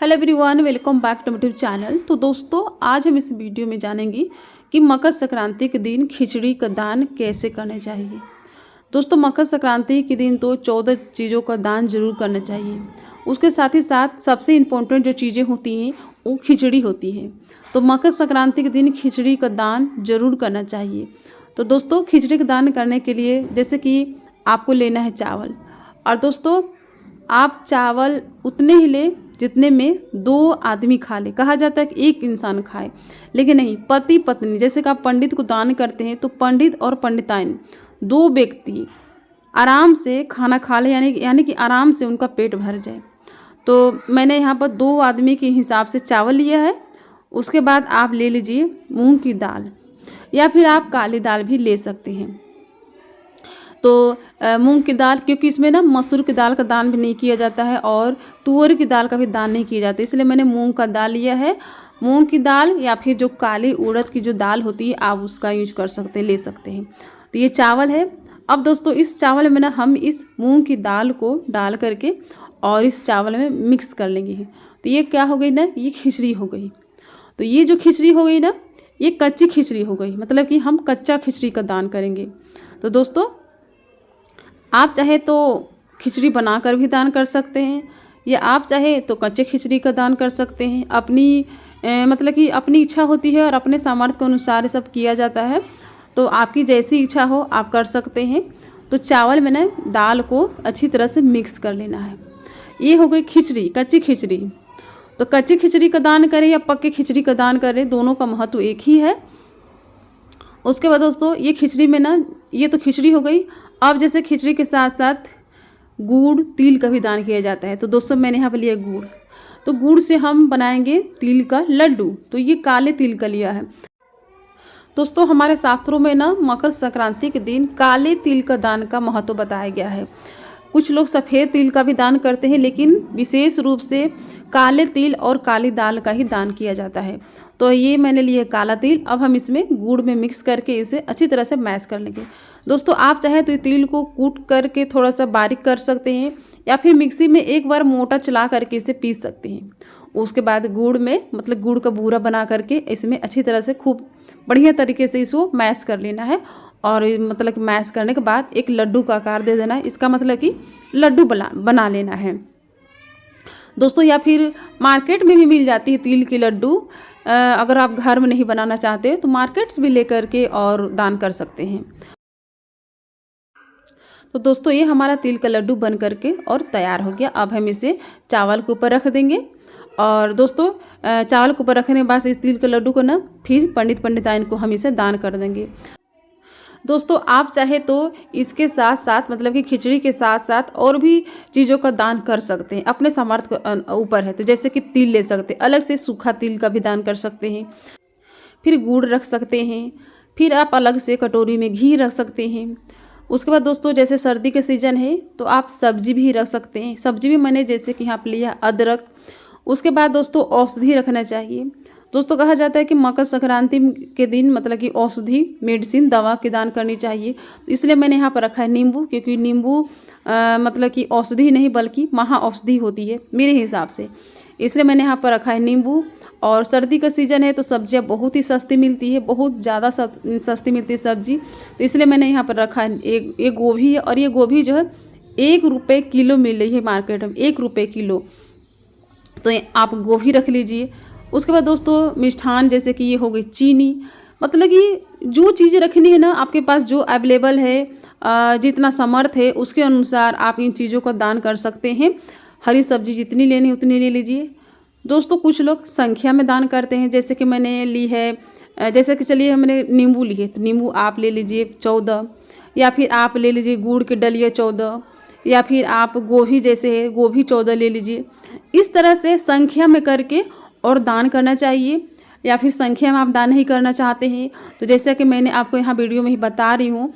Hello everyone, welcome back to YouTube channel. तो दोस्तों, आज हम इस वीडियो में जानेंगे कि मकर संक्रांति के दिन खिचड़ी का दान कैसे करना चाहिए। दोस्तों, मकर संक्रांति के दिन तो 14 चीज़ों का दान जरूर करना चाहिए। उसके साथ ही साथ सबसे इम्पोर्टेंट जो चीज़ें होती हैं वो खिचड़ी होती है। तो मकर संक्रांति के दिन खिचड़ी का दान जरूर करना चाहिए। तो दोस्तों, खिचड़ी का दान करने के लिए जैसे कि आपको लेना है चावल, और दोस्तों आप चावल उतने ही ले जितने में 2 आदमी खा ले। कहा जाता है कि एक इंसान खाए, लेकिन नहीं, पति पत्नी, जैसे कि आप पंडित को दान करते हैं तो पंडित और पंडिताइन 2 व्यक्ति आराम से खाना खा ले, यानी कि आराम से उनका पेट भर जाए। तो मैंने यहाँ पर 2 आदमी के हिसाब से चावल लिया है। उसके बाद आप ले लीजिए मूंग की दाल, या फिर आप काली दाल भी ले सकते हैं। तो मूंग की दाल, क्योंकि इसमें ना मसूर की दाल का दान भी नहीं किया जाता है और तुअर की दाल का भी दान नहीं किया जाता, इसलिए मैंने मूंग का दाल लिया है। मूंग की दाल या फिर जो काली उड़द की जो दाल होती है आप उसका यूज कर सकते, ले सकते हैं। तो ये चावल है। अब दोस्तों, इस चावल में ना हम इस मूंग की दाल को डाल करके और इस चावल में मिक्स कर लेंगे। तो ये क्या हो गई ना, ये खिचड़ी हो गई। तो ये जो खिचड़ी हो गई ना, ये कच्ची खिचड़ी हो गई, मतलब कि हम कच्चा खिचड़ी का दान करेंगे। तो दोस्तों, आप चाहे तो खिचड़ी बनाकर भी दान कर सकते हैं, या आप चाहे तो कच्चे खिचड़ी का दान कर सकते हैं। अपनी मतलब कि अपनी इच्छा होती है और अपने सामर्थ्य के अनुसार ये सब किया जाता है। तो आपकी जैसी इच्छा हो आप कर सकते हैं। तो चावल में ना दाल को अच्छी तरह से मिक्स कर लेना है। ये हो गई खिचड़ी, कच्ची खिचड़ी। तो कच्ची खिचड़ी का दान करें या पक्के खिचड़ी का दान करें, दोनों का महत्व एक ही है। उसके बाद दोस्तों, ये खिचड़ी में ना, ये तो खिचड़ी हो गई। अब जैसे खिचड़ी के साथ साथ गुड़ तिल का भी दान किया जाता है। तो दोस्तों, मैंने यहाँ पर लिया गुड़। तो गुड़ से हम बनाएंगे तिल का लड्डू। तो ये काले तिल का लिया है। दोस्तों, हमारे शास्त्रों में ना मकर संक्रांति के दिन काले तिल का दान का महत्व बताया गया है। कुछ लोग सफ़ेद तिल का भी दान करते हैं, लेकिन विशेष रूप से काले तिल और काली दाल का ही दान किया जाता है। तो ये मैंने लिए काला तिल। अब हम इसमें गुड़ में मिक्स करके इसे अच्छी तरह से मैश कर लेंगे। दोस्तों, आप चाहे तो तिल को कूट करके थोड़ा सा बारीक कर सकते हैं, या फिर मिक्सी में एक बार मोटा चला करके इसे पीस सकते हैं। उसके बाद गुड़ में, मतलब गुड़ का बूरा बना करके इसमें अच्छी तरह से खूब बढ़िया तरीके से इसको मैश कर लेना है। और मतलब कि मैश करने के बाद एक लड्डू का आकार दे देना है। इसका मतलब कि लड्डू बना लेना है दोस्तों। या फिर मार्केट में भी मिल जाती है तिल की लड्डू। अगर आप घर में नहीं बनाना चाहते तो मार्केट्स भी ले करके और दान कर सकते हैं। तो दोस्तों, ये हमारा तिल का लड्डू बन करके और तैयार हो गया। अब हम इसे चावल के ऊपर रख देंगे। और दोस्तों, चावल के ऊपर रखने के बाद इस तिल के लड्डू को ना फिर पंडिताइन को हम इसे दान कर देंगे। दोस्तों, आप चाहे तो इसके साथ साथ, मतलब कि खिचड़ी के साथ साथ और भी चीज़ों का दान कर सकते हैं, अपने सामर्थ्य के ऊपर है। तो जैसे कि तिल ले सकते हैं, अलग से सूखा तिल का भी दान कर सकते हैं। फिर गुड़ रख सकते हैं। फिर आप अलग से कटोरी में घी रख सकते हैं। उसके बाद दोस्तों, जैसे सर्दी के सीज़न है तो आप सब्जी भी रख सकते हैं। सब्जी भी मैंने जैसे कि यहाँ पर लिया अदरक। उसके बाद दोस्तों, औषधि रखना चाहिए। दोस्तों, कहा जाता है कि मकर संक्रांति के दिन मतलब कि औषधि, मेडिसिन, दवा के दान करनी चाहिए। तो इसलिए मैंने यहाँ पर रखा है नींबू, क्योंकि नींबू मतलब कि औषधि नहीं बल्कि महा औषधि होती है मेरे हिसाब से, इसलिए मैंने यहाँ पर रखा है नींबू। और सर्दी का सीज़न है तो सब्जियाँ बहुत ही सस्ती मिलती है, बहुत ज़्यादा सस्ती मिलती है सब्जी। तो इसलिए मैंने यहाँ पर रखा है एक गोभी है। और ये गोभी जो है 1 रुपये किलो मिल रही है मार्केट में, 1 रुपये किलो। तो आप गोभी रख लीजिए। उसके बाद दोस्तों, मिष्ठान, जैसे कि ये हो गई चीनी। मतलब कि जो चीज़ें रखनी है ना आपके पास, जो अवेलेबल है, जितना समर्थ है उसके अनुसार आप इन चीज़ों का दान कर सकते हैं। हरी सब्जी जितनी लेनी उतनी ले लीजिए। दोस्तों, कुछ लोग संख्या में दान करते हैं, जैसे कि मैंने ली है, जैसे कि चलिए मैंने नींबू ली है तो नींबू आप ले लीजिए 14, या फिर आप ले लीजिए गुड़ के डलिया 14, या फिर आप गोभी, जैसे है गोभी 14 ले लीजिए। इस तरह से संख्या में करके और दान करना चाहिए। या फिर संख्या में आप दान नहीं करना चाहते हैं तो जैसे कि मैंने आपको यहाँ वीडियो में ही बता रही हूँ,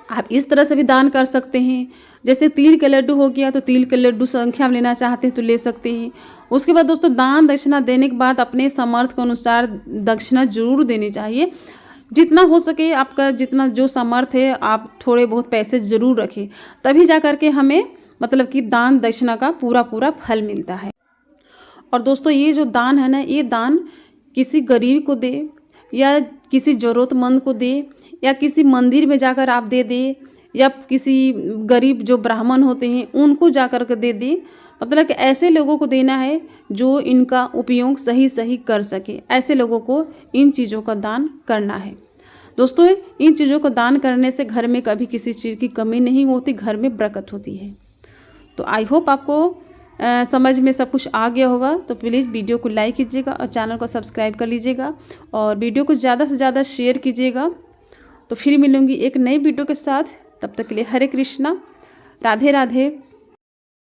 आप इस तरह से भी दान कर सकते हैं। जैसे तिल के लड्डू हो गया, तो तिल के लड्डू संख्या में लेना चाहते हैं तो ले सकते हैं। उसके बाद दोस्तों, दान दक्षिणा देने के बाद अपने सामर्थ्य के अनुसार दक्षिणा जरूर देनी चाहिए। जितना हो सके आपका, जितना जो सामर्थ्य है, आप थोड़े बहुत पैसे जरूर रखें, तभी जा करके हमें मतलब कि दान दक्षिणा का पूरा फल मिलता है। और दोस्तों ये जो दान है ना, ये दान किसी गरीब को दे या किसी ज़रूरतमंद को दे या किसी मंदिर में जाकर आप दे दें या किसी गरीब जो ब्राह्मण होते हैं उनको जाकर के दे दें। मतलब कि ऐसे लोगों को देना है जो इनका उपयोग सही सही कर सके, ऐसे लोगों को इन चीज़ों का दान करना है। दोस्तों इन चीज़ों को दान करने से घर में कभी किसी चीज़ की कमी नहीं होती, घर में बरकत होती है। तो आई होप आपको समझ में सब कुछ आ गया होगा। तो प्लीज़ वीडियो को लाइक कीजिएगा और चैनल को सब्सक्राइब कर लीजिएगा और वीडियो को ज़्यादा से ज़्यादा शेयर कीजिएगा। तो फिर मिलूँगी एक नई वीडियो के साथ, तब तक के लिए हरे कृष्णा, राधे राधे।